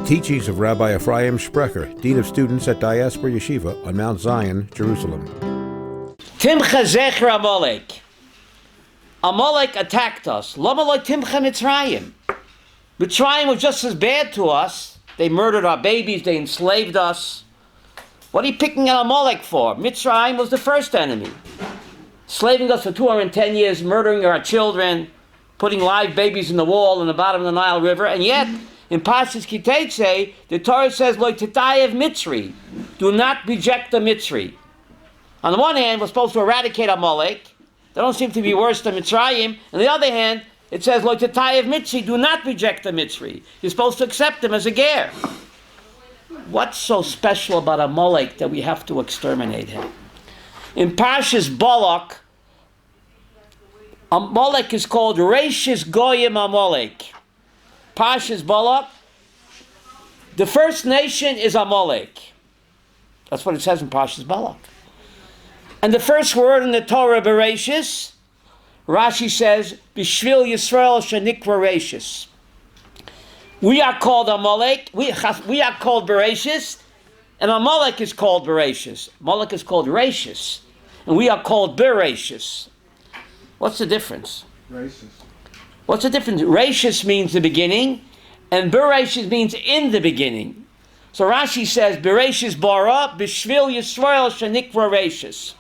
The teachings of Rabbi Ephraim Sprecher, Dean of Students at Diaspora Yeshiva on Mount Zion, Jerusalem. Timcha zecher Amalek. Amalek attacked us. Lama lo timcha Mitzrayim. Mitzrayim was just as bad to us. They murdered our babies. They enslaved us. What are you picking on Amalek for? Mitzrayim was the first enemy. Slaving us for 210 years, murdering our children, putting live babies in the wall in the bottom of the Nile River, and yet, in Parshas Kiteitzei, the Torah says, Lo titayev Mitzri. Do not reject the Mitzri. On the one hand, we're supposed to eradicate Amalek. They don't seem to be worse than Mitzrayim. On the other hand, it says, Lo titayev Mitzri. Do not reject the Mitzri. You're supposed to accept him as a ger. What's so special about Amalek that we have to exterminate him? In Parshas Balak, Amalek is called Reishis Goyim Amalek. Parshas Balak, the first nation is Amalek. That's what it says in Parshas Balak. And the first word in the Torah, Bereshis, Rashi says, Bishvil Yisrael Shenikra Reishis. We are called Amalek, we are called Bereshis, and Amalek is called Bereshis. Amalek is called Reishis, and we are called Bereshis. What's the difference? Racist. What's the difference? Reishis means the beginning, and Bereshis means in the beginning. So Rashi says, Bereshis bara, Bishvil Yisrael Shenikra Reishis.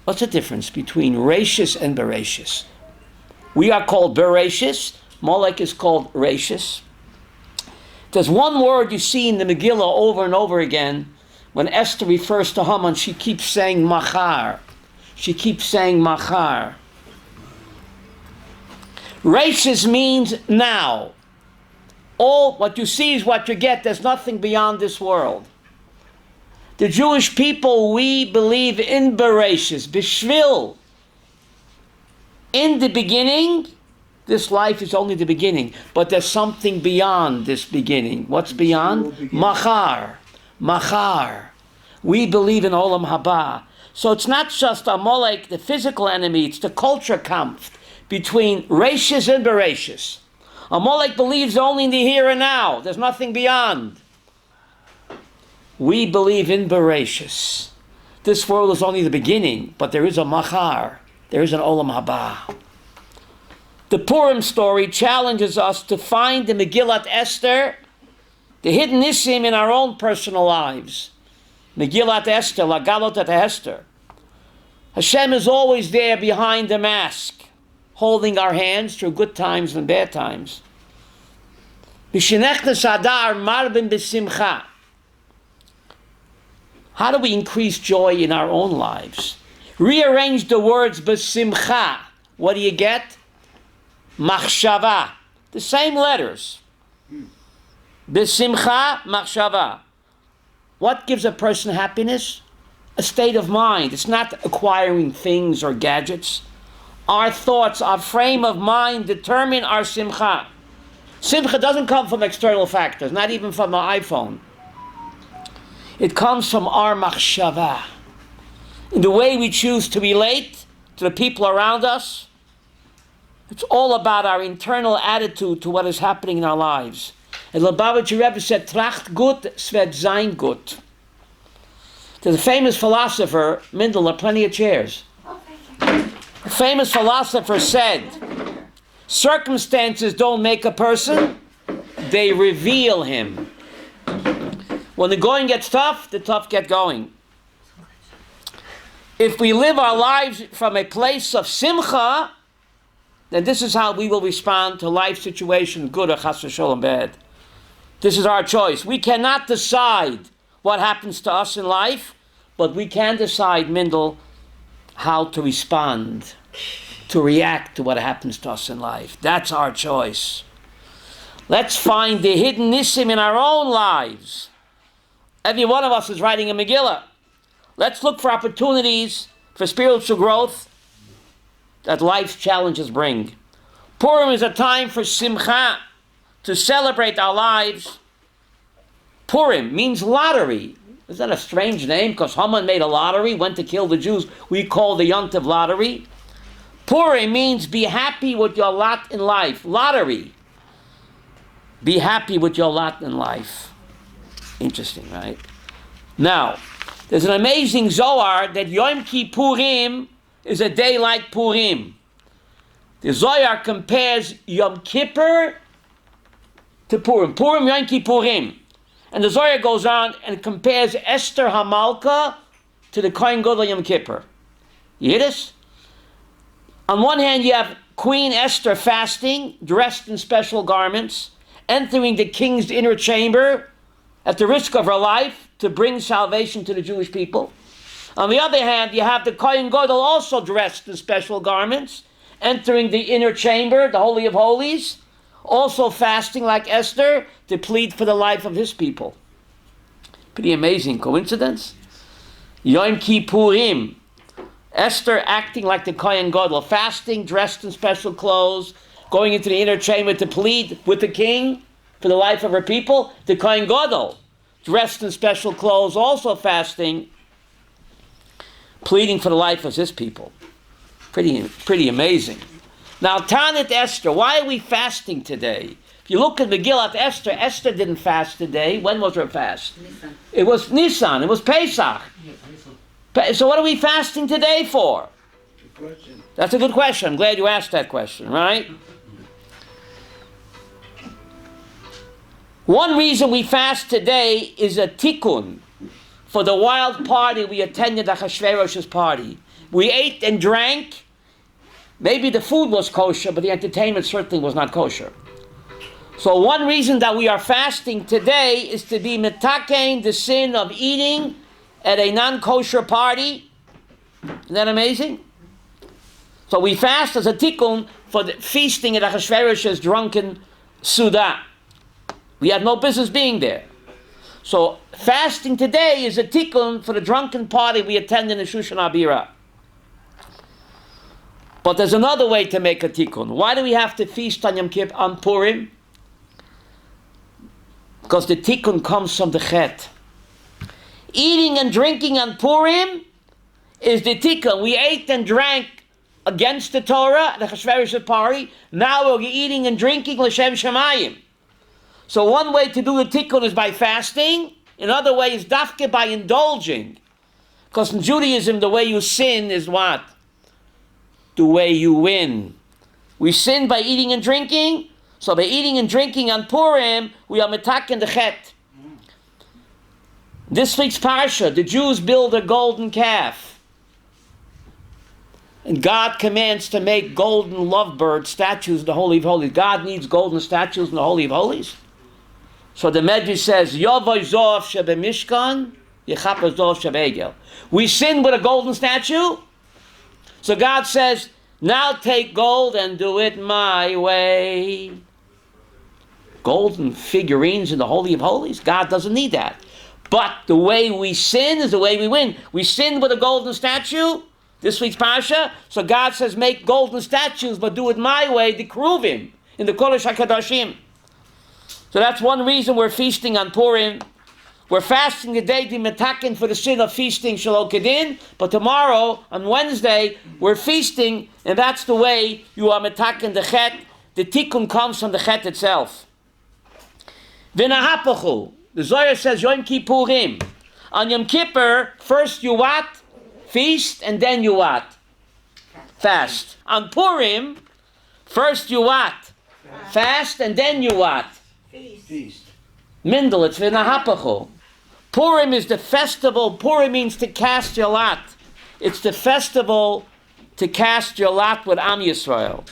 What's the difference between Reishis and Bereshis? We are called Bereshis, Molech is called Reishis. There's one word you see in the Megillah over and over again. When Esther refers to Haman, she keeps saying machar. She keeps saying machar. Reishis means now. All what you see is what you get. There's nothing beyond this world. The Jewish people, we believe in Bereshis, Bishvil. In the beginning, this life is only the beginning, but there's something beyond this beginning. What's beyond? Machar. Machar. We believe in Olam Haba. So it's not just Amalek, the physical enemy, it's the culture kampf between Reishis and Bereshis. Amalek believes only in the here and now. There's nothing beyond. We believe in Bereshis. This world is only the beginning, but there is a Machar. There is an Olam Haba. The Purim story challenges us to find the Megillat Ester, the hidden Nisim in our own personal lives. Megillat Ester, Lagalot et Ester. Hashem is always there behind the mask, holding our hands through good times and bad times. Mishenechnes Adar marbin b'simcha. How do we increase joy in our own lives? Rearrange the words b'simcha. What do you get? Machshava. The same letters. B'simcha, machshava. What gives a person happiness? A state of mind. It's not acquiring things or gadgets. Our thoughts, our frame of mind determine our simcha. Simcha doesn't come from external factors, not even from the iPhone. It comes from our machshava. In the way we choose to relate to the people around us. It's all about our internal attitude to what is happening in our lives. And Lubavitcher Rebbe said, Tracht gut, sved sein gut. There's a famous philosopher, Mindel, there are plenty of chairs. A famous philosopher said, circumstances don't make a person, they reveal him. When the going gets tough, the tough get going. If we live our lives from a place of simcha, then this is how we will respond to life situations, good or chas v'sholom bad. This is our choice. We cannot decide what happens to us in life, but we can decide, Mindel, how to respond, to react to what happens to us in life. That's our choice. Let's find the hidden nisim in our own lives. Every one of us is writing a Megillah. Let's look for opportunities for spiritual growth that life's challenges bring. Purim is a time for simcha, to celebrate our lives. Purim means lottery. Is that a strange name? Because Haman made a lottery, went to kill the Jews. We call the Yontiv lottery. Purim means be happy with your lot in life. Lottery. Be happy with your lot in life. Interesting, right? Now, there's an amazing Zohar that Yom Kippurim is a day like Purim. The Zohar compares Yom Kippur to Purim. Purim, Yom Kippurim. And the Zohar goes on and compares Esther Hamalka to the Kohen Gadol Yom Kippur. You hear this? On one hand, you have Queen Esther fasting, dressed in special garments, entering the king's inner chamber at the risk of her life to bring salvation to the Jewish people. On the other hand, you have the Kohen Gadol also dressed in special garments, entering the inner chamber, the Holy of Holies, also fasting like Esther to plead for the life of his people. Pretty amazing coincidence. Yom Kippurim, Esther acting like the Kohen Gadol, fasting, dressed in special clothes, going into the inner chamber to plead with the king for the life of her people. The Kohen Gadol, dressed in special clothes, also fasting, pleading for the life of his people. Pretty amazing. Now, Taanit Esther, why are we fasting today? If you look at Megillat Esther, Esther didn't fast today. When was her fast? Nisan. It was Nisan. It was Pesach. So what are we fasting today for? That's a good question. I'm glad you asked that question, right? One reason we fast today is a tikkun for the wild party we attended, Achashverosh's party. We ate and drank. Maybe the food was kosher, but the entertainment certainly was not kosher. So one reason that we are fasting today is to be metaken the sin of eating at a non-kosher party. Isn't that amazing? So we fast as a tikkun for the feasting at Achashverosh's drunken Suda. We had no business being there. So fasting today is a tikkun for the drunken party we attended in Shushan Abira. But there's another way to make a tikkun. Why do we have to feast on Yom Kippur, on Purim? Because the tikkun comes from the chet. Eating and drinking on Purim is the tikkun. We ate and drank against the Torah, the Chashverosh party. Now we're eating and drinking l'shem shamayim. So one way to do the tikkun is by fasting. Another way is dafke by indulging. Because in Judaism, the way you sin is what? The way you win. We sin by eating and drinking. So by eating and drinking on Purim, we are metaken the chet. This week's parsha, the Jews build a golden calf. And God commands to make golden lovebird statues in the Holy of Holies. God needs golden statues in the Holy of Holies. So the Medrash says, Yovoi zov shebemishkan, yechapah zov shebegel. We sin with a golden statue. So God says, now take gold and do it my way. Golden figurines in the Holy of Holies? God doesn't need that. But the way we sin is the way we win. We sin with a golden statue, this week's Pasha. So God says, make golden statues, but do it my way, the Kruvim, in the Kodesh HaKadoshim. So that's one reason we're feasting on Purim. We're fasting the day to metaken for the sin of feasting Shalom Kedin, but tomorrow, on Wednesday, we're feasting, and that's the way you are metaken the chet. The tikkun comes from the chet itself. V'nahapachu. The Zohar says Yom Kippurim. On Yom Kippur, first you what? Feast, and then you what? Fast. On Purim, first you what? Fast, and then you what? Feast. Mindel, it's v'nahapachu. Purim is the festival. Purim means to cast your lot. It's the festival to cast your lot with Am Yisrael.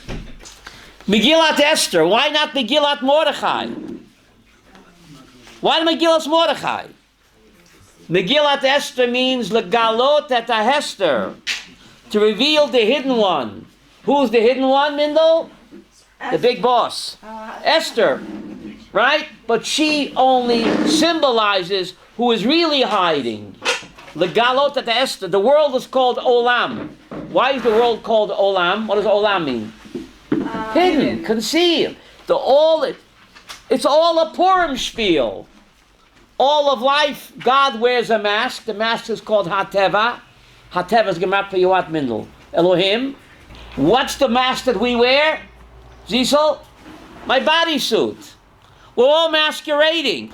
Megillat Esther. Why not Megillat Mordechai? Why Megillat Mordechai? Megillat Esther means legalot et Hester, to reveal the hidden one. Who's the hidden one, Mindel? The big boss. Esther, right? But she only symbolizes who is really hiding. Legalot et Hester. The world is called Olam. Why is the world called Olam? What does Olam mean? Hidden, concealed. It's all a Purim spiel. All of life, God wears a mask. The mask is called Hateva. Hateva is gemat for Yoat Mindel. Elohim. What's the mask that we wear? Zisel? My bodysuit. We're all masquerading.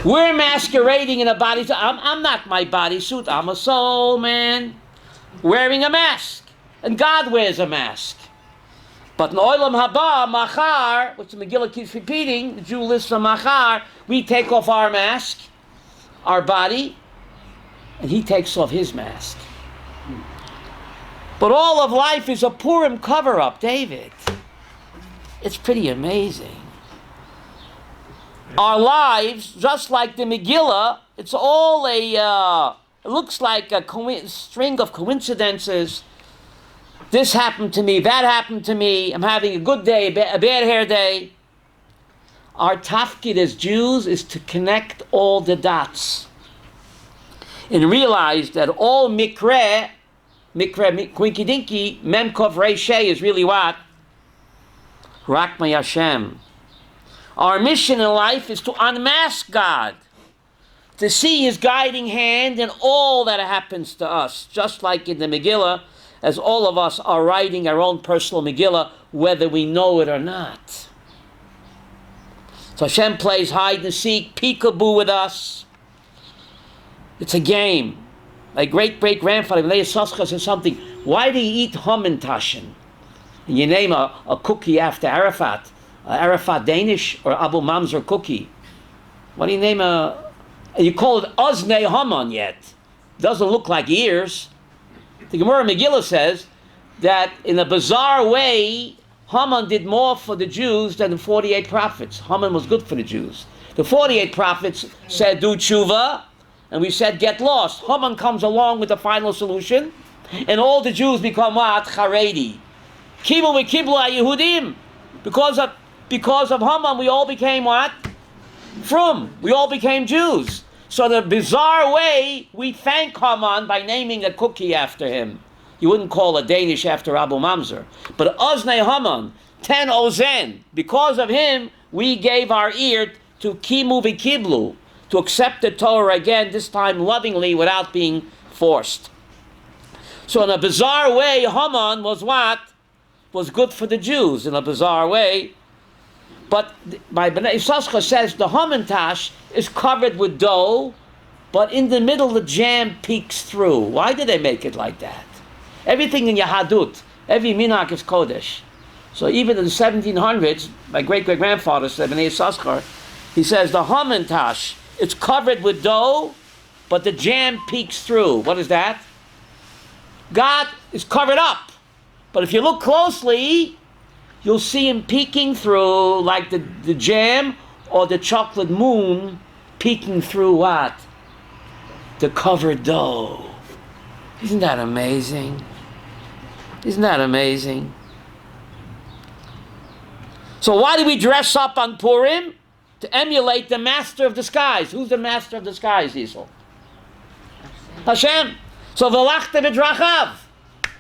We're masquerading in a body. I'm not my bodysuit. I'm a soul man wearing a mask. And God wears a mask. But in Olam Haba, Machar, which the Megillah keeps repeating, the Jew lists from Machar, we take off our mask, our body, and he takes off his mask. But all of life is a Purim cover-up, David. It's pretty amazing. Our lives, just like the Megillah, it's all it looks like a string of coincidences. This happened to me, that happened to me, I'm having a good day, a bad hair day. Our tafkid as Jews is to connect all the dots and realize that all mikre, quinky dinky, memkov reishe is really what? Rakma Hashem. Our mission in life is to unmask God, to see His guiding hand in all that happens to us, just like in the Megillah, as all of us are writing our own personal Megillah, whether we know it or not. So Hashem plays hide and seek, peekaboo with us. It's a game. My great-great-grandfather, Leah Soska, said something, why do you eat Hamantaschen? And you name a cookie after Arafat. Arafat Danish or Abu Mamzer cookie. What do you name you call it Oznei Haman yet. Doesn't look like ears. The Gemara Megillah says that in a bizarre way, Haman did more for the Jews than the 48 prophets. Haman was good for the Jews. The 48 prophets said, do tshuva, and we said, get lost. Haman comes along with the final solution, and all the Jews become what? Charedi. Kibul v'kiblu ha-Yehudim. Because of Haman, we all became what? We all became Jews. So the bizarre way, we thank Haman by naming a cookie after him. You wouldn't call a Danish after Abu Mamzer. But Oznei Haman, 10 Ozen, because of him, we gave our ear to Kimu v'Kiblu, to accept the Torah again, this time lovingly, without being forced. So in a bizarre way, Haman was what? Was good for the Jews, in a bizarre way. But my Bnei Yissaschar says the Hamantash is covered with dough, but in the middle the jam peeks through. Why did they make it like that? Everything in Yahadut, every minhag is Kodesh. So even in the 1700s, my great-great-grandfather said, Bnei Yissaschar, he says the Hamantash, it's covered with dough, but the jam peeks through. What is that? God is covered up. But if you look closely, you'll see him peeking through like the jam or the chocolate moon peeking through what? The covered dough. Isn't that amazing? Isn't that amazing? So why do we dress up on Purim? To emulate the master of the skies. Who's the master of the skies, Yisrael? Hashem. So v'lachta v'drachav.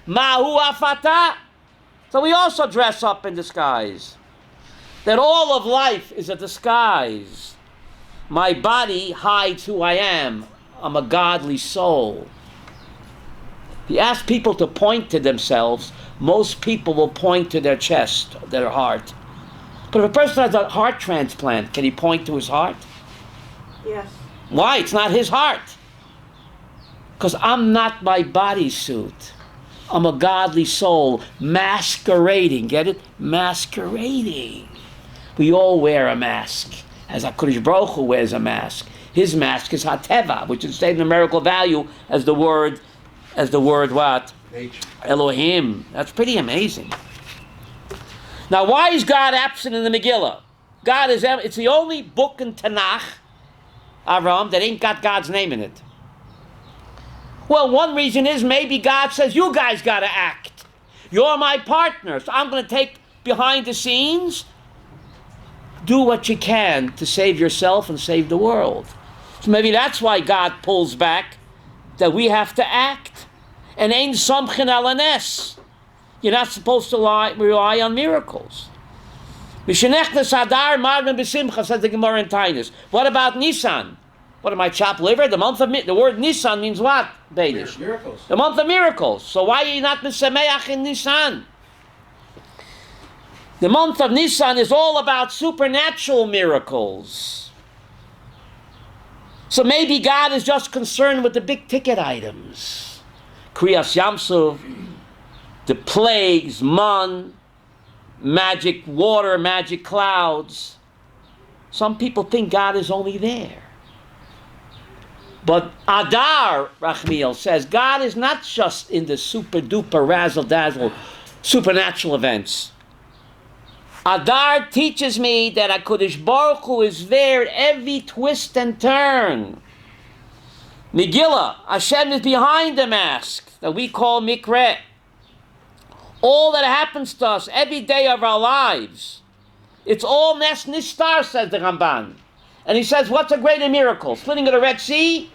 Mahu afata. So we also dress up in disguise. That all of life is a disguise. My body hides who I am. I'm a godly soul. If you ask people to point to themselves, most people will point to their chest, their heart. But if a person has a heart transplant, can he point to his heart? Yes. Why? It's not his heart. Because I'm not my bodysuit. I'm a godly soul masquerading. Get it? Masquerading. We all wear a mask. As HaKadosh Baruch Hu wears a mask. His mask is Hateva, which is stated in numerical value as the word what? Nature. Elohim. That's pretty amazing. Now, why is God absent in the Megillah? It's the only book in Tanakh, Avram, that ain't got God's name in it. Well, one reason is maybe God says, you guys got to act. You're my partners. I'm going to take behind the scenes. Do what you can to save yourself and save the world. So maybe that's why God pulls back, that we have to act. And ein samchin ala nes. You're not supposed to rely on miracles. Mishenechnes Adar marben b'simcha, says the Gemara in Taanit. What about Nisan? What am I, chopped liver? The word Nisan means what? Beidish. Miracles. The month of miracles. So why are you not Mesameach in Nisan? The month of Nisan is all about supernatural miracles. So maybe God is just concerned with the big ticket items. Kriyas Yamsuf, the plagues, man, magic water, magic clouds. Some people think God is only there. But Adar, Rachmiel says, God is not just in the super duper razzle dazzle supernatural events. Adar teaches me that HaKadosh Baruch Hu is there at every twist and turn. Megillah, Hashem is behind the mask that we call Mikre. All that happens to us every day of our lives, it's all Nes Nishtar, says the Ramban. And he says, what's a greater miracle? Splitting of the Red Sea?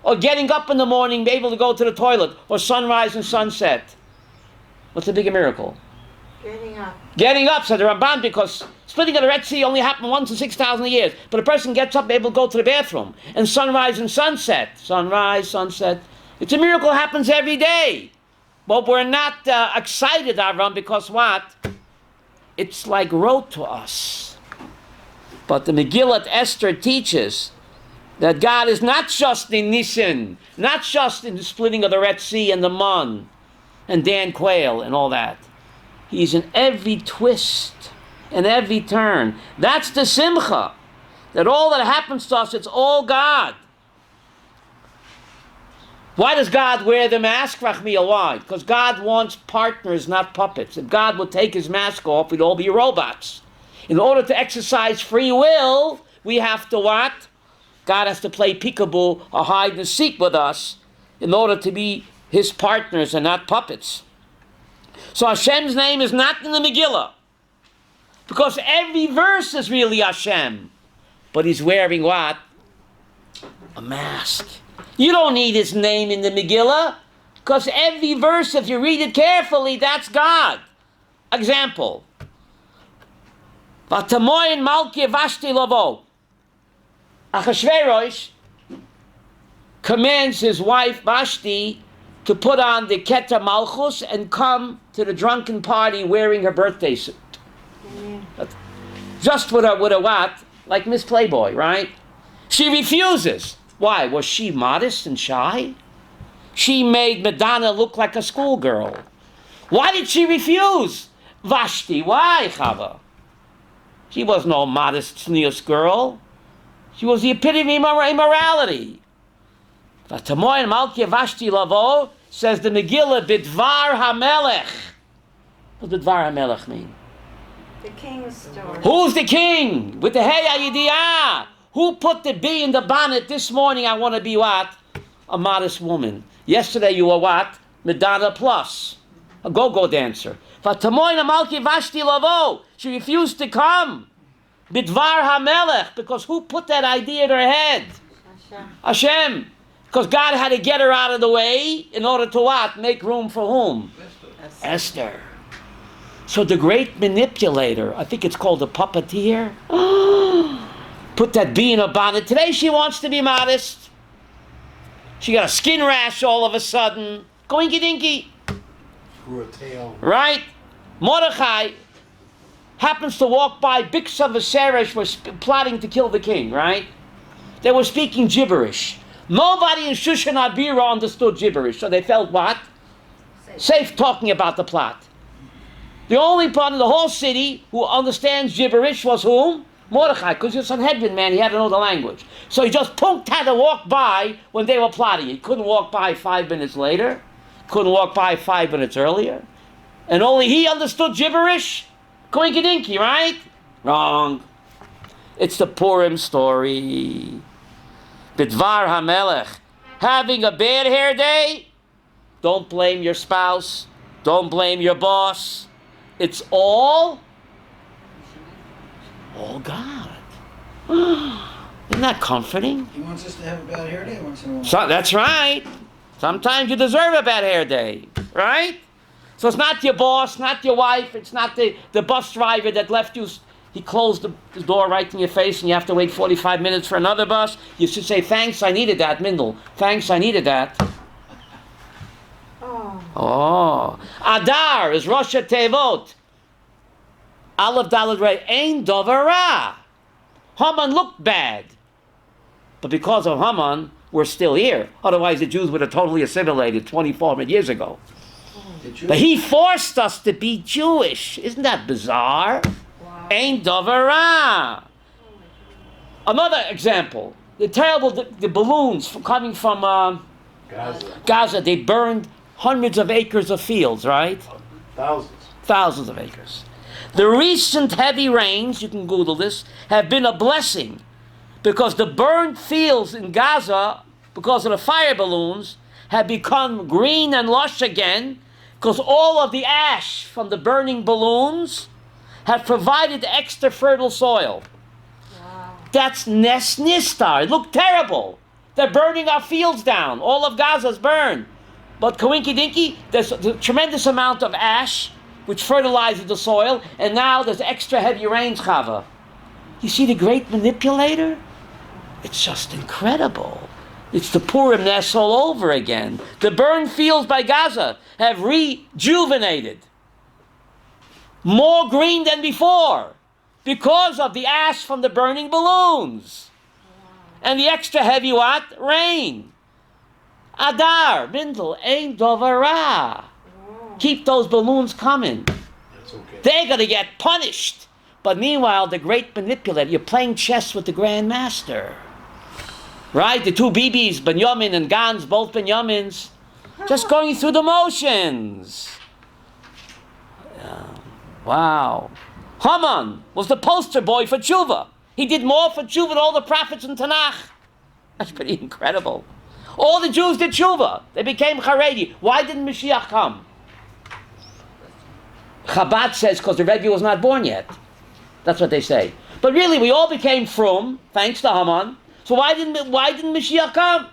Or getting up in the morning, be able to go to the toilet? Or sunrise and sunset? What's a bigger miracle? Getting up. Getting up, said the Ramban, because splitting of the Red Sea only happened once in 6,000 years. But a person gets up, able to go to the bathroom. And sunrise and sunset. Sunrise, sunset. It's a miracle that happens every day. But we're not excited, Avram, because what? It's like wrote to us. But the Megillat Esther teaches that God is not just in Nisan, not just in the splitting of the Red Sea and the Man and Dan Quayle and all that. He's in every twist and every turn. That's the Simcha. That all that happens to us, it's all God. Why does God wear the mask, Rachmiel? Why? Because God wants partners, not puppets. If God would take his mask off, we'd all be robots. In order to exercise free will, we have to what? God has to play peekaboo or hide and seek with us in order to be his partners and not puppets. So Hashem's name is not in the Megillah. Because every verse is really Hashem. But he's wearing what? A mask. You don't need his name in the Megillah, because every verse, if you read it carefully, that's God. Example. Vatamoyin Malki Vashti Lavo. Achashverosh commands his wife Vashti to put on the Keter Malchus and come to the drunken party wearing her birthday suit. Just with a what? Like Miss Playboy, right? She refuses. Why? Was she modest and shy? She made Madonna look like a schoolgirl. Why did she refuse? Vashti, why, Chava? She was no modest, tznius girl. She was the epitome of immorality. Vatamoyin Malki Vashti Lavo, says the Megillah, Bidvar HaMelech. What does Bidvar HaMelech mean? The king's story. Who's the king? With the Hey HaYidiyah. Who put the bee in the bonnet this morning? I want to be what? A modest woman. Yesterday you were what? Madonna plus. A go-go dancer. Vatamoyin Malki Vashti Lavo. She refused to come. Bidvar HaMelech. Because who put that idea in her head? Hashem. Because God had to get her out of the way in order to what? Make room for whom? Esther. So the great manipulator, I think it's called a puppeteer, put that bee in her bonnet. Today she wants to be modest. She got a skin rash all of a sudden. Goinky dinky. Grew a tail. Right? Mordechai happens to walk by. Biksa Viseresh was plotting to kill the king, right? They were speaking gibberish. Nobody in Shushan Abira understood gibberish, so they felt what? Safe talking about the plot. The only part of the whole city who understands gibberish was whom? Mordechai, because he's a Sanhedrin man, he had to know the language. So he just had to walk by when they were plotting. He couldn't walk by 5 minutes later, couldn't walk by 5 minutes earlier, and only he understood gibberish? Coinky-dinky, right? Wrong. It's the Purim story. Bidvar HaMelech. Having a bad hair day? Don't blame your spouse. Don't blame your boss. It's all God. Isn't that comforting? He wants us to have a bad hair day once in a while. So, that's right. Sometimes you deserve a bad hair day, right? So it's not your boss, not your wife, it's not the bus driver that left you. He closed the door right in your face and you have to wait 45 minutes for another bus. You should say, thanks, I needed that, Mindel. Thanks, I needed that. Oh. Adar is Rosh Tevot. Aleph Daled Rei, Ein Dover Ra. Haman looked bad. But because of Haman, we're still here. Otherwise, the Jews would have totally assimilated 2,400 years ago. But he forced us to be Jewish. Isn't that bizarre? Wow. Ein Dover Ra. Another example. The terrible, the balloons coming from Gaza. They burned hundreds of acres of fields, right? Thousands of acres. The recent heavy rains, you can Google this, have been a blessing because the burned fields in Gaza, because of the fire balloons, have become green and lush again because all of the ash from the burning balloons have provided extra fertile soil. Wow. That's Nes Nistar. It looked terrible. They're burning our fields down. All of Gaza's burned. But Kawinky Dinky, there's a tremendous amount of ash which fertilizes the soil, and now there's extra heavy rains, Chava. You see the great manipulator? It's just incredible. It's the Purim Ness all over again. The burned fields by Gaza have rejuvenated. More green than before because of the ash from the burning balloons. And the extra heavy what? Rain. Adar, Bindel, Ein Dover Ra. Keep those balloons coming. That's okay. They're going to get punished. But meanwhile, the great manipulator, you're playing chess with the Grand Master. Right? The two BBs, Benjamin and Gans, both Benjamins, just going through the motions. Wow. Haman was the poster boy for tshuva. He did more for tshuva than all the prophets in Tanakh. That's pretty incredible. All the Jews did tshuva. They became Haredi. Why didn't Mashiach come? Chabad says because the Rebbe was not born yet. That's what they say. But really, we all became frum, thanks to Haman. So why didn't Mashiach come?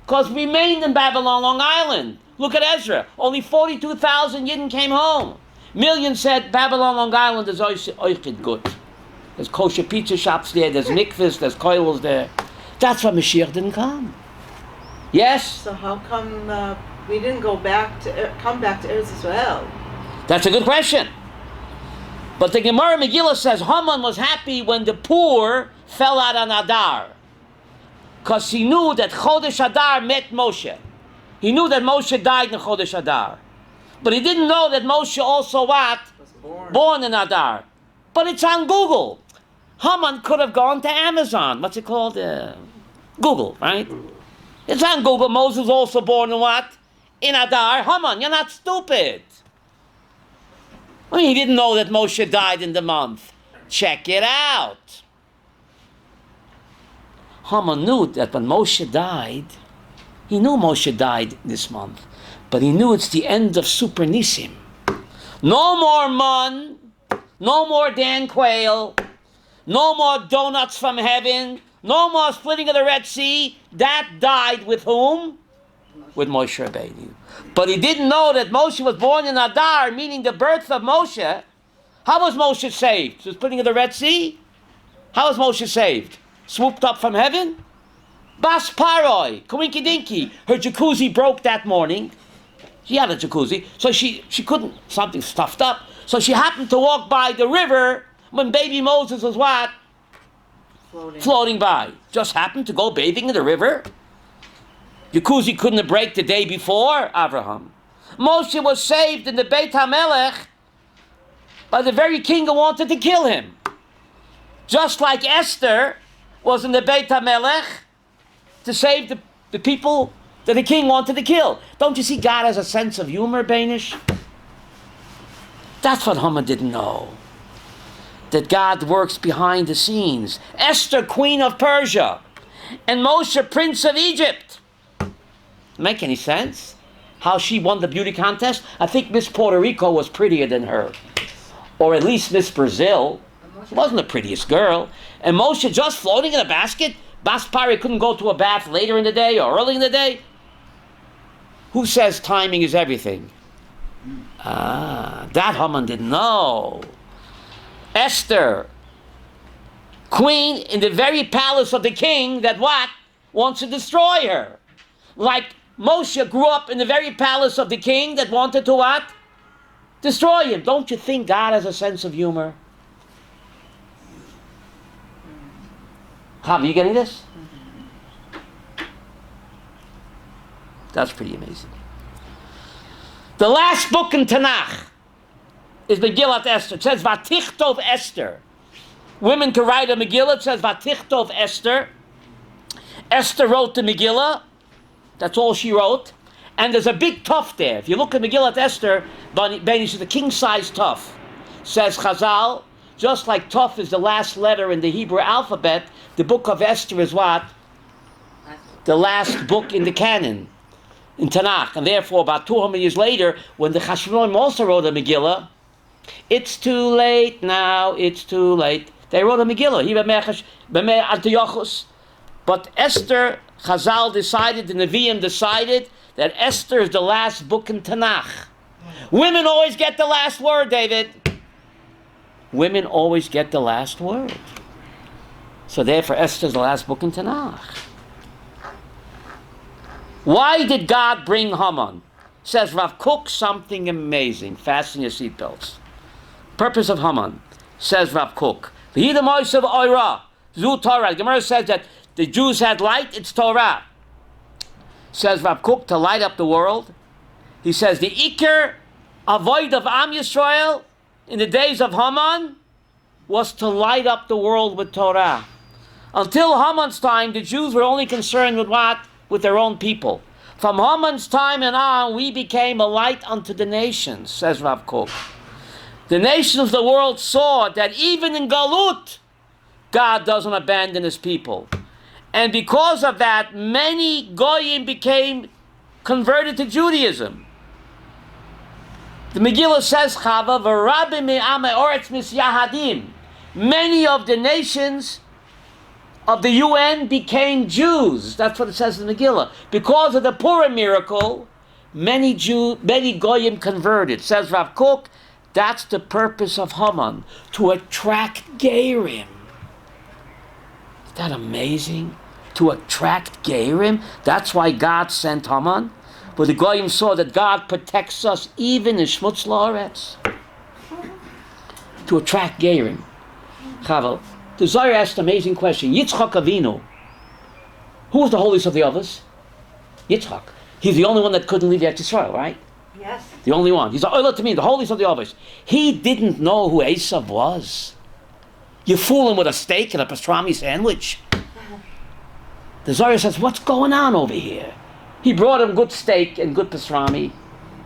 Because we remained in Babylon, Long Island. Look at Ezra. Only 42,000 Yidden came home. Millions said Babylon, Long Island is oichid good. There's kosher pizza shops there. There's mikvahs. There's koilos there. That's why Mashiach didn't come. Yes? So how come we didn't come back to Eretz Israel? That's a good question. But the Gemara Megillah says Haman was happy when the poor fell out on Adar. Because he knew that Chodesh Adar met Moshe. He knew that Moshe died in Chodesh Adar. But he didn't know that Moshe also what? Was Born in Adar. But it's on Google. Haman could have gone to Amazon. What's it called? Google, right? It's on Google. Moses also born in what? In Adar. Haman, you're not stupid. I mean, he didn't know that Moshe died in the month. Check it out. Haman knew that when Moshe died, he knew Moshe died this month, but he knew it's the end of Super Nisim. No more mun, no more Dan Quayle, no more donuts from heaven, no more splitting of the Red Sea. That died with whom? With Moshe Rabbeinu. But he didn't know that Moshe was born in Adar, meaning the birth of Moshe. How was Moshe saved? The splitting of the Red Sea? How was Moshe saved? Swooped up from heaven? Bas Paroi, Kawinky Dinky. Her jacuzzi broke that morning. She had a jacuzzi, so she couldn't, something stuffed up. So she happened to walk by the river when baby Moses was what? Floating by. Just happened to go bathing in the river. Jacuzzi couldn't have break the day before, Abraham. Moshe was saved in the Beit HaMelech by the very king who wanted to kill him. Just like Esther was in the Beit HaMelech to save the people that the king wanted to kill. Don't you see God has a sense of humor, Bainish? That's what Haman didn't know. That God works behind the scenes. Esther, queen of Persia, and Moshe, prince of Egypt. Make any sense? How she won the beauty contest? I think Miss Puerto Rico was prettier than her. Or at least Miss Brazil. She wasn't the prettiest girl. And Moshe just floating in a basket? Baspari couldn't go to a bath later in the day or early in the day? Who says timing is everything? That Haman didn't know. Esther, queen in the very palace of the king that what? Wants to destroy her. Like Moshe grew up in the very palace of the king that wanted to what? Destroy him. Don't you think God has a sense of humor? Are you getting this? That's pretty amazing. The last book in Tanakh is Megillat Esther. It says Vatichtov Esther. Women can write a Megillah. It says Vatichtov Esther. Esther wrote the Megillah. That's all she wrote. And there's a big tuf there. If you look at Megillat Esther, it's a king-size tuf. Says Chazal, just like tuf is the last letter in the Hebrew alphabet, the book of Esther is what? The last book in the canon, in Tanakh. And therefore, about 200 years later, when the Chashmonaim also wrote a Megillah, it's too late now, it's too late. They wrote a Megillah. But Esther, Chazal decided, the Nevi'im decided, that Esther is the last book in Tanakh. Women always get the last word, David. Women always get the last word. So therefore, Esther is the last book in Tanakh. Why did God bring Haman? Says Rav Kook something amazing. Fasten your seatbelts. Purpose of Haman. Says Rav Kook. The Gemara says that the Jews had light, it's Torah. Says Rav Kook, to light up the world. He says the Iker avoid of Am Yisrael in the days of Haman was to light up the world with Torah. Until Haman's time, the Jews were only concerned with what? With their own people. From Haman's time and on, we became a light unto the nations, says Rav Kook. The nations of the world saw that even in Galut, God doesn't abandon his people. And because of that, many Goyim became converted to Judaism. The Megillah says, Chava, v'rabim me'amei oretz misyahadim. Many of the nations of the UN became Jews. That's what it says in the Megillah. Because of the Purim miracle, many Goyim converted. Says Rav Kook, that's the purpose of Haman, to attract Gerim. Is that amazing? To attract Gerim? That's why God sent Haman. But the Goyim saw that God protects us even in Shmutz La'aretz. To attract Gerim. Chavel, the Zohar asked an amazing question. Yitzchak Avinu, who was the holiest of the others? Yitzchak. He's the only one that couldn't leave Eretz Yisrael, right? Yes. The only one. He's the Olah to me, the holiest of the others. He didn't know who Esav was. You fool him with a steak and a pastrami sandwich. The Zohar says, what's going on over here? He brought him good steak and good pastrami,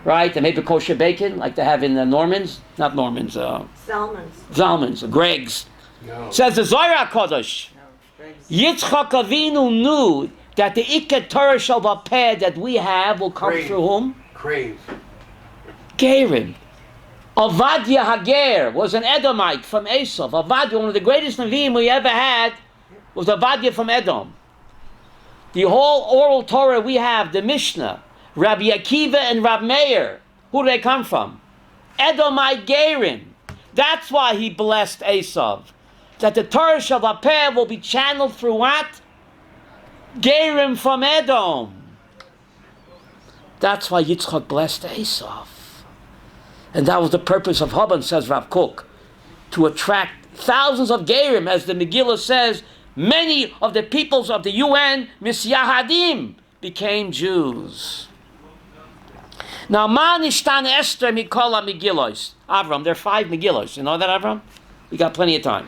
right? And maybe kosher bacon, like they have in the Normans. Not Normans. Zalman's, Greg's. No. Says the Zohar HaKadosh. Yitzchak Avinu knew that the Iker Torah Shel Bapeh that we have will come through whom? Crave. Gerim. Avadia Hager was an Edomite from Esav. Avadia, one of the greatest Nevi'im we ever had, was Avadia from Edom. The whole oral Torah we have, the Mishnah, Rabbi Akiva and Rabbi Meir, who do they come from? Edomite Gerim. That's why he blessed Esav. That the Torah Shel Bapeh will be channeled through what? Gerim from Edom. That's why Yitzchak blessed Esav. And that was the purpose of Haman, says Rav Kook, to attract thousands of Gerim, as the Megillah says, many of the peoples of the UN, Misyahadim, became Jews. Now, Ma Nishtan Esther Mikola Megillos. Avram, there are 5 Megillos. You know that, Avram? We got plenty of time.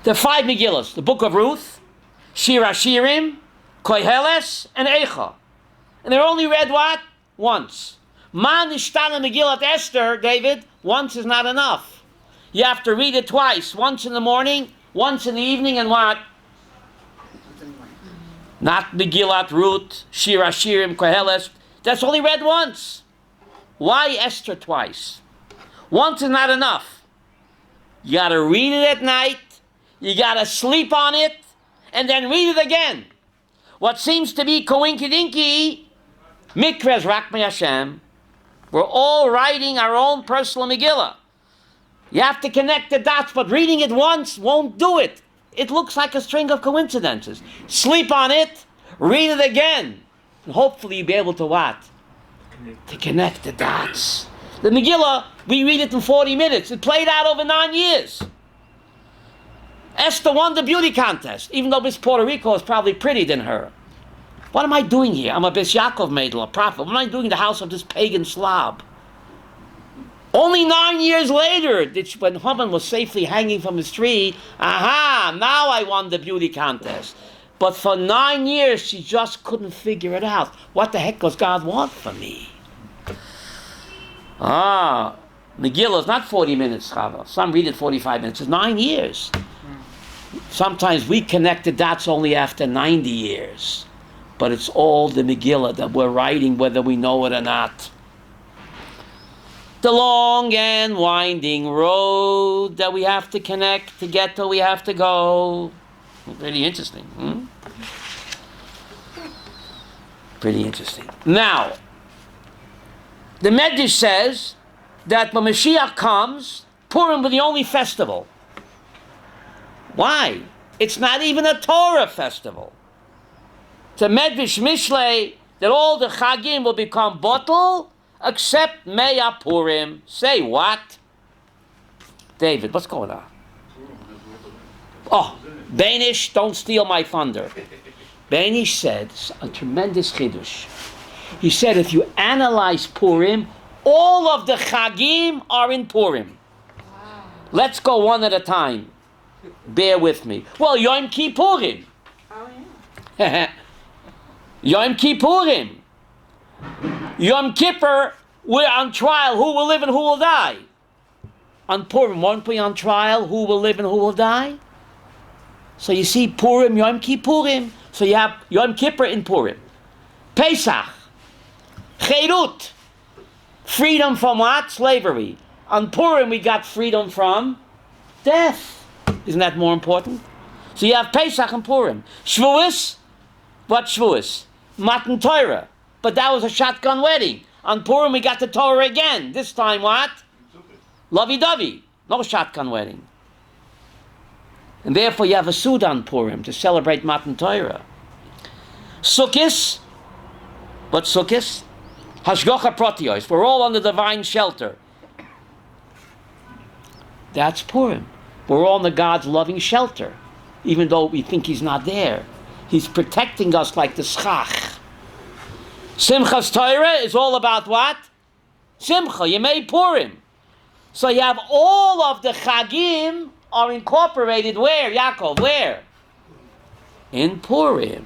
There are 5 Megillos. The Book of Ruth, Shir Hashirim, Koheles, and Eicha. And they're only read what? Once. Ma Nishtan Megillat Esther, David, once is not enough. You have to read it twice. Once in the morning, once in the evening, and what? Not Megillat Ruth, Shir Hashirim, Koheles. That's only read once. Why Esther twice? Once is not enough. You got to read it at night. You got to sleep on it, and then read it again. What seems to be coinky-dinky, Mikres Rakmi Hashem. We're all writing our own personal Megillah. You have to connect the dots, but reading it once won't do it. It looks like a string of coincidences. Sleep on it, read it again, and hopefully you'll be able to what? To connect the dots. The Megillah, we read it in 40 minutes. It played out over 9 years. Esther won the beauty contest, even though Miss Puerto Rico is probably prettier than her. What am I doing here? I'm a Bis Yaakov Meidel, a prophet. What am I doing in the house of this pagan slob? Only 9 years later, when Haman was safely hanging from his tree, now I won the beauty contest. But for 9 years, she just couldn't figure it out. What the heck does God want from me? Megillah is not 40 minutes, Chava. Some read it 45 minutes. It's 9 years. Sometimes we connect the dots only after 90 years. But it's all the Megillah that we're writing, whether we know it or not. The long and winding road that we have to connect to get to we have to go. Pretty interesting. Pretty interesting. Now, the Medrash says that when Mashiach comes, Purim will be the only festival. Why? It's not even a Torah festival. It's a Medrash Mishlei that all the Chagim will become bottle except Meya Purim. Say what? David, what's going on? Oh, Banish, don't steal my thunder. Banish said a tremendous chiddush. He said if you analyze Purim, all of the Chagim are in Purim. Wow. Let's go one at a time. Bear with me. Well, Yom Kippurim. Oh, yeah. Yom Kippurim. Yom Kippur, we're on trial. Who will live and who will die? On Purim, won't we on trial? Who will live and who will die? So you see Purim, Yom Kippurim. So you have Yom Kippur in Purim. Pesach. Cherut. Freedom from what? Slavery. On Purim we got freedom from death. Isn't that more important? So you have Pesach and Purim. Shavuos. What Shavuos? Matan Torah. But that was a shotgun wedding. On Purim we got the Torah again. This time what? Lovey-dovey. No shotgun wedding. And therefore you have a Suda on Purim to celebrate Matan Torah. Sukkis. What Sukkis? Hashgocha Protios. We're all under divine shelter. That's Purim. We're all under God's loving shelter. Even though we think He's not there. He's protecting us like the schach. Simchas Torah is all about what? Simcha, Yemei Purim. So you have all of the Chagim are incorporated where, Yaakov? Where? In Purim.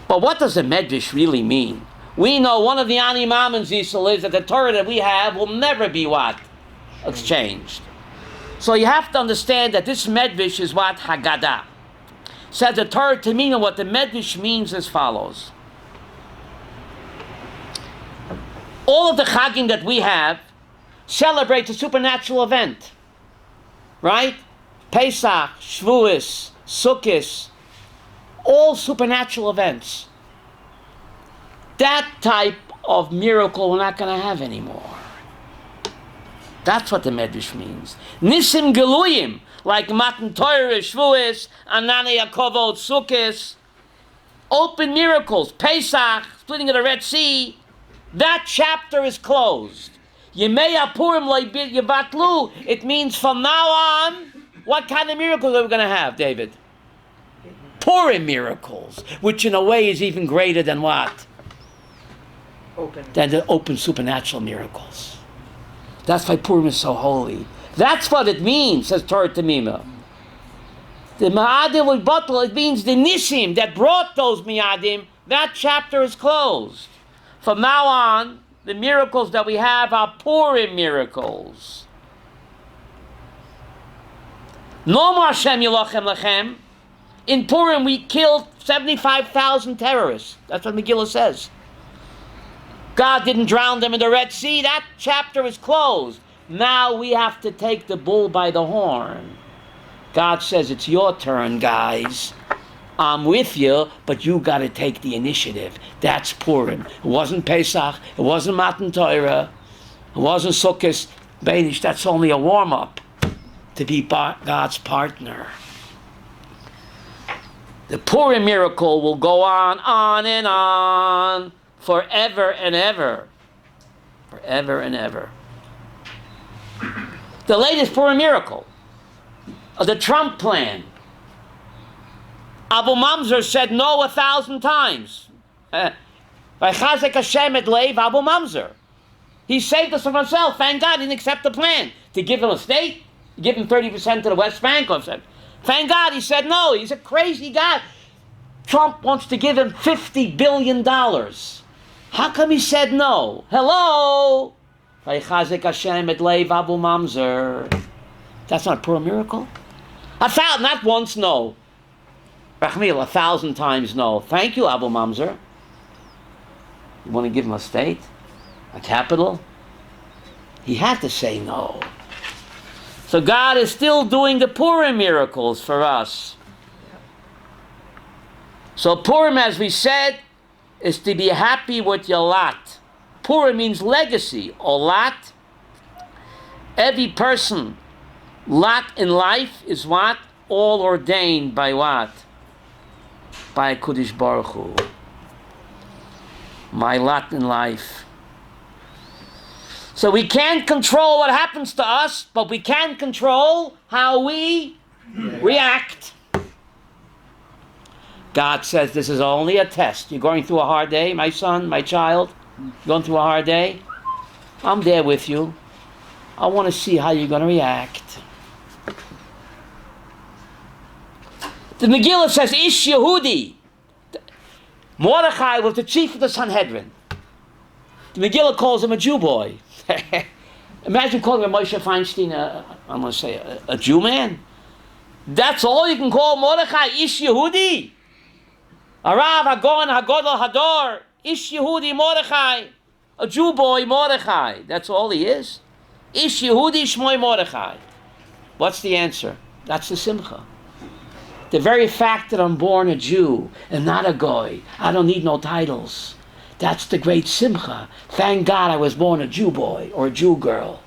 But what does the Medrash really mean? We know one of the Ani Mammon Zisel is that the Torah that we have will never be what? Exchanged. So you have to understand that this Medrash is what? Haggadah. Says the Torah to mean, and what the Medrash means as follows. All of the Chagim that we have celebrate a supernatural event. Right? Pesach, Shavuos, Sukkot, all supernatural events. That type of miracle we're not going to have anymore. That's what the Medrash means. Nisim Geluyim, like Matan Torah, Shavuos, Anani Yakovot, Sukkot, open miracles, Pesach, splitting of the Red Sea, that chapter is closed. Yemei Purim Yavatlu. It means from now on, what kind of miracles are we going to have, David? Purim miracles, which in a way is even greater than what? Than the open supernatural miracles. That's why Purim is so holy. That's what it means, says Torah Tamima. The Ma'adim will bottle, it means the Nisim that brought those Mi'adim, that chapter is closed. From now on, the miracles that we have are Purim miracles. No more Hashem Yilochem Lechem. In Purim we killed 75,000 terrorists. That's what Megillah says. God didn't drown them in the Red Sea. That chapter is closed. Now we have to take the bull by the horn. God says, it's your turn, guys. I'm with you, but you got to take the initiative. That's Purim. It wasn't Pesach. It wasn't Matan Torah. It wasn't Sukkot. Banish, that's only a warm-up to be God's partner. The Purim miracle will go on and on, forever and ever. Forever and ever. The latest Purim miracle. the Trump plan. Abu Mamzer said no 1,000 times. Vaychazek Hashem et leiv Abu Mamzer. He saved us from himself. Thank God he didn't accept the plan to give him a state, give him 30% to the West Bank. Or something. Thank God he said no. He's a crazy guy. Trump wants to give him $50 billion. How come he said no? Hello? Vaychazek Hashem et leiv Abu Mamzer. That's not a Purim miracle? Not once, no. Rachmil, 1,000 times no. Thank you, Abu Mamzer. You want to give him a state? A capital? He had to say no. So God is still doing the Purim miracles for us. So Purim, as we said, is to be happy with your lot. Purim means legacy, or lot. Every person, lot in life is what? All ordained by what? By Kodesh Baruch Hu. My lot in life. So we can't control what happens to us, but we can control how we react. God says this is only a test. You're going through a hard day, my son, my child. You're going through a hard day. I'm there with you. I want to see how you're going to react. The Megillah says, Ish Yehudi. Mordechai was the chief of the Sanhedrin. The Megillah calls him a Jew boy. Imagine calling a Moshe Feinstein, I'm going to say, a Jew man. That's all you can call Mordechai, Ish Yehudi. Arav, Hagon, Hagodol, Hador, Ish Yehudi, Mordechai. A Jew boy, Mordechai. That's all he is. Ish Yehudi, Shmoy Mordechai. What's the answer? That's the Simcha. The very fact that I'm born a Jew and not a Goy, I don't need no titles. That's the great Simcha. Thank God I was born a Jew boy or a Jew girl.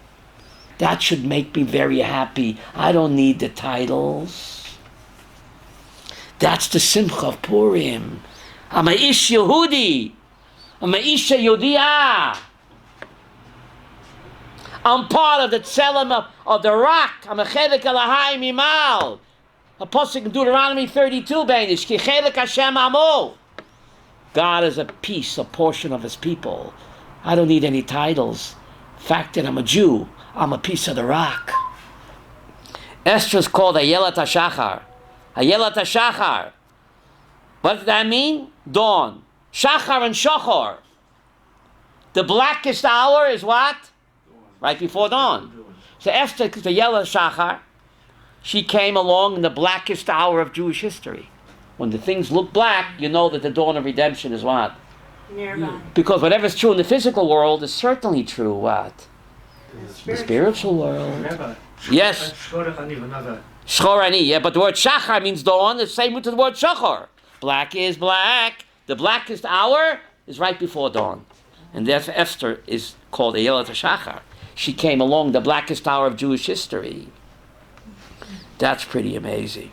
That should make me very happy. I don't need the titles. That's the Simcha of Purim. I'm a Ish Yehudi. I'm a Isha Yehudiah. I'm part of the Tzelem of the rock. I'm a Chelek Elahai Mimal. A pasuk in Deuteronomy 32, Beinish, Ki Chelek Hashem Amo. God is a piece, a portion of his people. I don't need any titles. The fact that I'm a Jew, I'm a piece of the rock. Esther is called Ayelat HaShachar. Ayelat HaShachar. What does that mean? Dawn. Shachar and Shachar. The blackest hour is what? Right before dawn. So Esther is Ayelat HaShachar. She came along in the blackest hour of Jewish history. When the things look black, you know that the dawn of redemption is what? Nearby. Because whatever's true in the physical world is certainly true, what? The spiritual world. Rabbi. Yes. Shchorani, yeah, but the word shachar means dawn, the same with the word shachar. Black is black. The blackest hour is right before dawn. And therefore Esther is called Ayelat HaShachar. She came along the blackest hour of Jewish history. That's pretty amazing.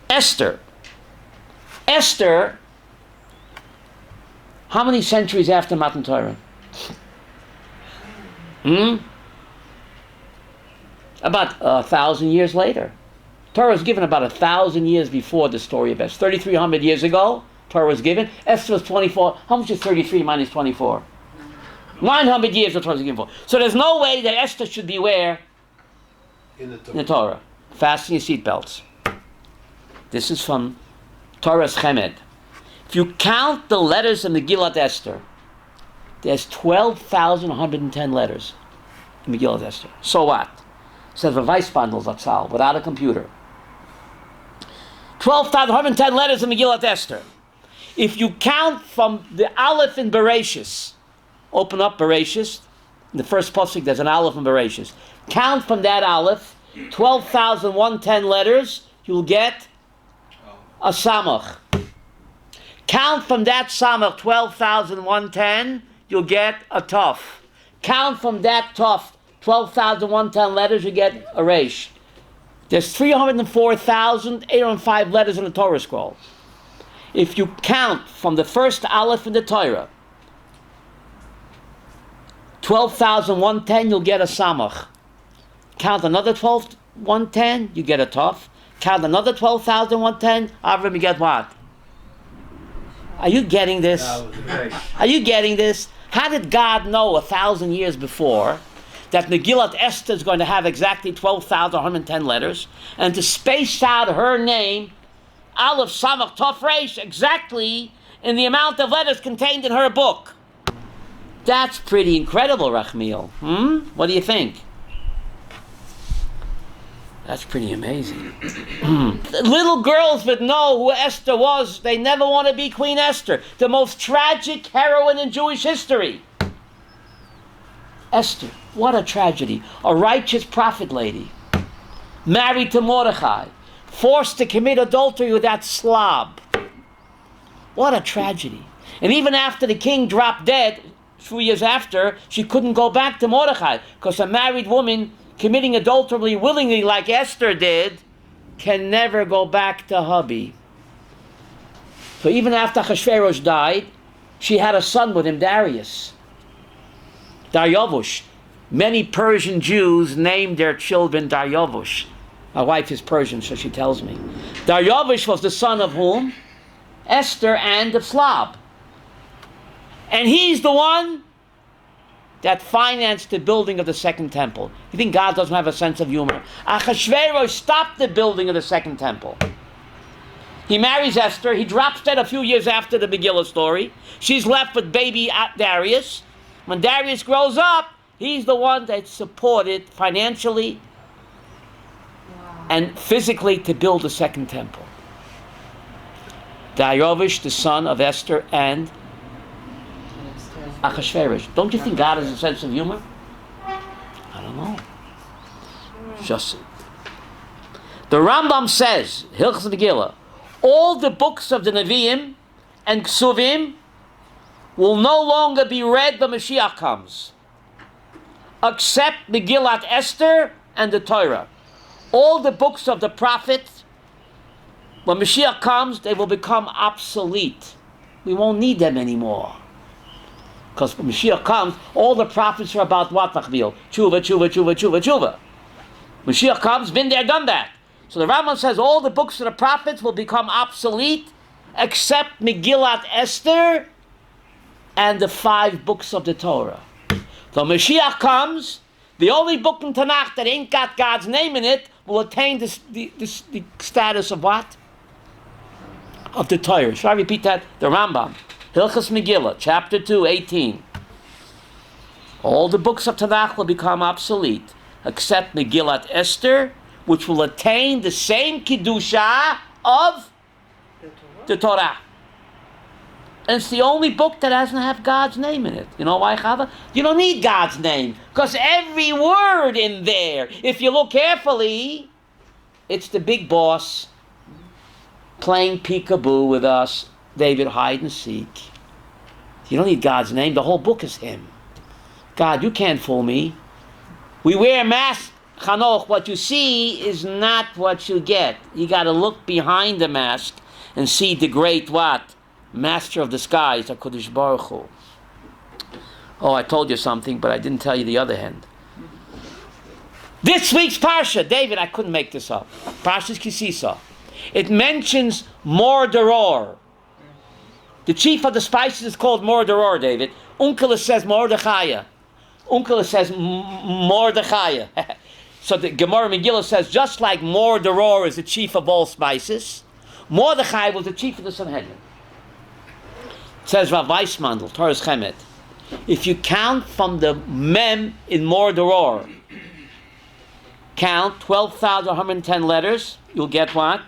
Esther. Esther, how many centuries after Matan Torah? About 1,000 years later. Torah was given about 1,000 years before the story of Esther. 3,300 years ago, Torah was given. Esther was 24. How much is 33 minus 24? 900 years the Torah was given for. So there's no way that Esther should be where? In the Torah. Fasten your seatbelts. This is from Torah's Chemed. If you count the letters in Megillat Esther, there's 12,110 letters in Megillat Esther. So what? It says a vice bundles Atzal without a computer. 12,110 letters in Megillat Esther. If you count from the Aleph in Bereshis, open up Bereshis, in the first pasuk there's an Aleph in Bereshis. Count from that Aleph, 12,110 letters, you'll get a Samach. Count from that Samach, 12,110, you'll get a Tov. Count from that Tov, 12,110 letters, you get a Reish. There's 304,805 letters in the Torah scroll. If you count from the first Aleph in the Torah, 12,110, you'll get a Samach. Count another 12,110, you get a Tov. Count another 12,110, Avram, you get what? Are you getting this? Are you getting this? How did God know 1,000 years before that Megillat Esther is going to have exactly 12,110 letters, and to space out her name, Aleph Samach Tov Reish, exactly in the amount of letters contained in her book? That's pretty incredible, Rachmiel. What do you think? That's pretty amazing. Little girls would know who Esther was. They never want to be Queen Esther, the most tragic heroine in Jewish history. Esther, what a tragedy. A righteous prophet lady, married to Mordechai, forced to commit adultery with that slob. What a tragedy. And even after the king dropped dead, 2 years after, she couldn't go back to Mordechai, because a married woman committing adultery willingly like Esther did can never go back to hubby. So even after Achashverosh died, she had a son with him, Darius. Daryavush. Many Persian Jews named their children Daryavush. My wife is Persian, so she tells me. Daryavush was the son of whom? Esther and the Slav. And he's the one that financed the building of the second temple. You think God doesn't have a sense of humor? Achashverosh stopped the building of the second temple. He marries Esther. He drops dead a few years after the Megillah story. She's left with baby Darius. When Darius grows up, he's the one that supported financially and physically to build the second temple. Daryavush, the son of Esther and Achashverosh. Don't you think God has a sense of humor? I don't know. Just the Rambam says, Hilchos Megillah, all the books of the Nevi'im and Ksuvim will no longer be read when Mashiach comes, except Megillat Esther and the Torah. All the books of the prophets, when Mashiach comes, they will become obsolete. We won't need them anymore. Because when Mashiach comes, all the prophets are about what, Machmil? Tshuva, tshuva, tshuva, tshuva, tshuva. Mashiach comes, been there, done that. So the Rambam says all the books of the prophets will become obsolete, except Megillat Esther and the 5 books of the Torah. So Mashiach comes, the only book in Tanakh that ain't got God's name in it will attain the status of what? Of the Torah. Shall I repeat that? The Rambam. Hilchos Megillah, chapter 2, 18. All the books of Tanakh will become obsolete, except Megillat Esther, which will attain the same Kiddusha of the Torah. And it's the only book that doesn't have God's name in it. You know why, Chava? You don't need God's name, because every word in there, if you look carefully, it's the big boss playing peekaboo with us, David, hide and seek. You don't need God's name. The whole book is him. God, you can't fool me. We wear masks, Chanoch. What you see is not what you get. You got to look behind the mask and see the great what? Master of the skies, HaKadosh Baruch Hu. Oh, I told you something, but I didn't tell you the other hand. This week's Parsha, David, I couldn't make this up. Parsha's Kisisa. It mentions Mordoror. The chief of the spices is called Mordoror, David. Unkel says Mordechai. Unkel says Mordechai. So the Gemara Megillah says, just like Mordoror is the chief of all spices, Mordechai was the chief of the Sanhedrin. It says Rav Weissmandel, Torah's Chemet, if you count from the Mem in Mordoror, count 12,110 letters, you'll get what?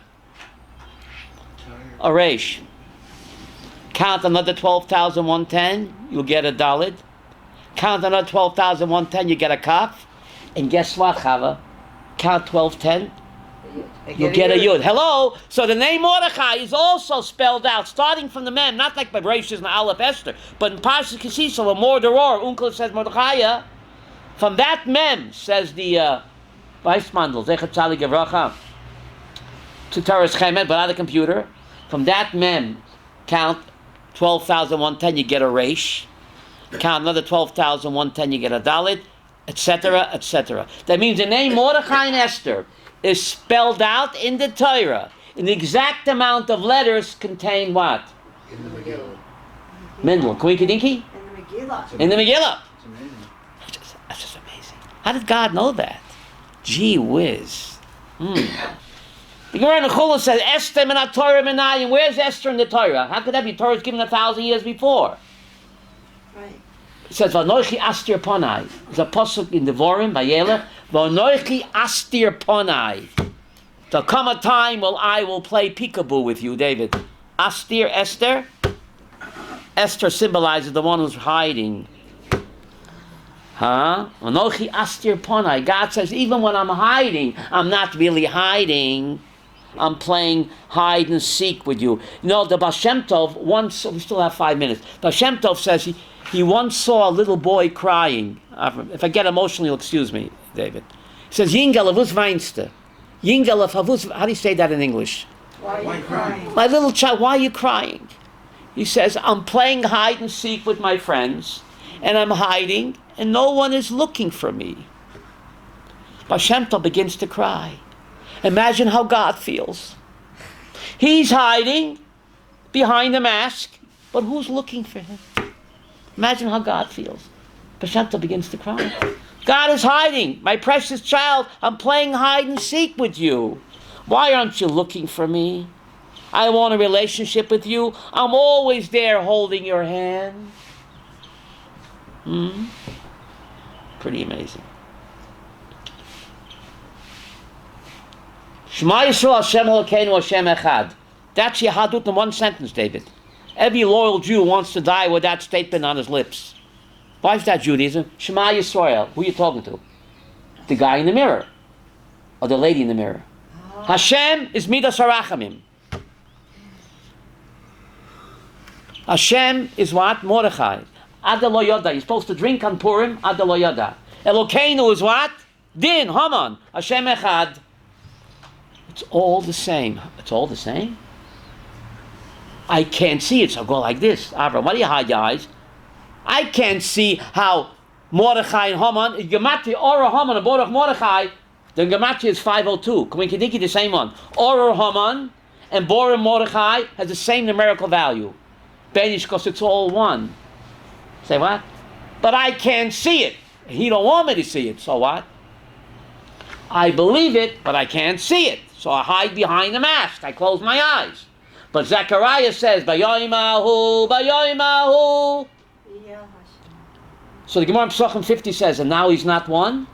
A Reish. Count another 12,110, you'll get a Dalid. Count another 12,110, you get a Kaf. And guess what, Chava? Count 1210, you'll get a Yud. Hello? So the name Mordechai is also spelled out, starting from the Mem, not like by Bereshis and Aleph Esther, but in Parshas Kisisa, where Mordoror, Unkel says Mordechai, from that Mem, says the Weissmandel, Zechat Tzali Gevracha, to Torah's Chemet, but on the computer, from that Mem, count 12,110, you get a Reish. Count another 12,110, you get a Dalit. etc., etc. That means the name Mordechai and Esther is spelled out in the Torah. In the exact amount of letters contain what? In the Megillah. Mendel, Kwinkadinky? In the Megillah. In the Megillah. It's amazing. That's just amazing. How did God know that? Gee whiz. The Gemara in the Chulun says, Esther min ha-Torah minayim. Where's Esther in the Torah? How could that be? Torah was given 1,000 years before. Right. It says, V'anoichi astir ponai. There's a pasuk in Devorim, Vayelech. V'anoichi astir ponai. There'll come a time when I will play peekaboo with you, David. Astir, Esther. Esther symbolizes the one who's hiding. V'anoichi astir ponai. God says, even when I'm hiding, I'm not really hiding. I'm playing hide and seek with you. You know, the Baal Shem Tov once, we still have 5 minutes. Baal Shem Tov says he once saw a little boy crying. If I get emotional, you'll excuse me, David. He says, Yingel avus weinste. Yingel avus, how do you say that in English? Why are you crying? My little child, why are you crying? He says, I'm playing hide and seek with my friends, and I'm hiding, and no one is looking for me. Baal Shem Tov begins to cry. Imagine how God feels. He's hiding behind a mask, but who's looking for him? Imagine how God feels. Baal Shem Tov begins to cry. God is hiding. My precious child, I'm playing hide and seek with you. Why aren't you looking for me? I want a relationship with you. I'm always there holding your hand. Pretty amazing. Shema Yisrael Hashem Elokeinu Hashem Echad. That's Yahadut in one sentence, David. Every loyal Jew wants to die with that statement on his lips. Why is that Judaism? Shema Yisrael. Who are you talking to? The guy in the mirror. Or the lady in the mirror. Hashem is Midas HaRachamim. Hashem is what? Mordechai. Ada lo yoda. You're supposed to drink on Purim. Ada lo yoda. Elokeinu is what? Din, Haman. Hashem Echad. It's all the same. It's all the same? I can't see it, so I'll go like this. Avram, why do you hide your eyes? I can't see how Mordechai and Haman, Gematria, Ora Haman and Borach Mordechai, the Gematria is 502. Kwinkadinky, the same one. Ora Haman and Borach Mordechai has the same numerical value. Benish, because it's all one. Say what? But I can't see it. He don't want me to see it, so what? I believe it, but I can't see it. So I hide behind the mask. I close my eyes. But Zechariah says, Bayoimahu, Bayoimahu. So the Gemara in Pesachim 50 says, and now he's not one?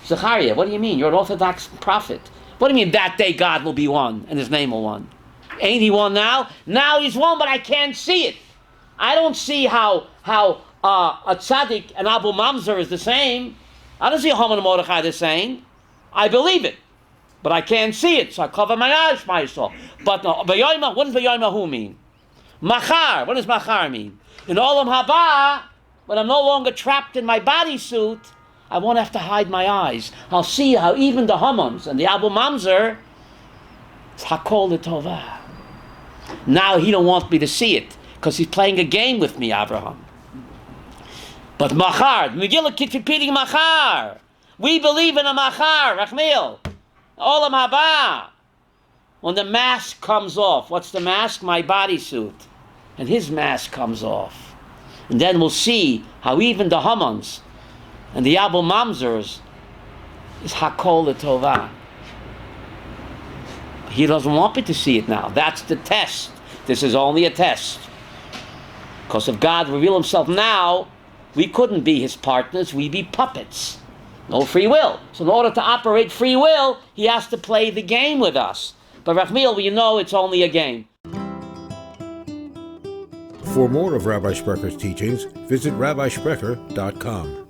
Zechariah, what do you mean? You're an Orthodox prophet. What do you mean that day God will be one and his name will one? Ain't he one now? Now he's one, but I can't see it. I don't see how a tzaddik and Abu Mamzer is the same. I don't see Haman and Mordechai the same. I believe it, but I can't see it, so I cover my eyes myself. But no, Bayoima, what does Bayoimahu mean? Machar, what does Machar mean? In Olam Haba, when I'm no longer trapped in my bodysuit, I won't have to hide my eyes. I'll see how even the Hamans and the Abu Mamzer, it's Hakol L'Tovah. Now he don't want me to see it, because he's playing a game with me, Abraham. But Machar, Megillah keeps repeating Machar. We believe in a Machar, Rachmiel. Olam Haba. When the mask comes off, what's the mask? My bodysuit. And his mask comes off. And then we'll see how even the Hamans and the Abu Mamzers is Hakol L'Tovah. He doesn't want me to see it now. That's the test. This is only a test. Because if God revealed himself now, we couldn't be his partners, we'd be puppets. No free will. So in order to operate free will, he has to play the game with us. But Rachmiel, you know it's only a game. For more of Rabbi Sprecher's teachings, visit rabbisprecher.com.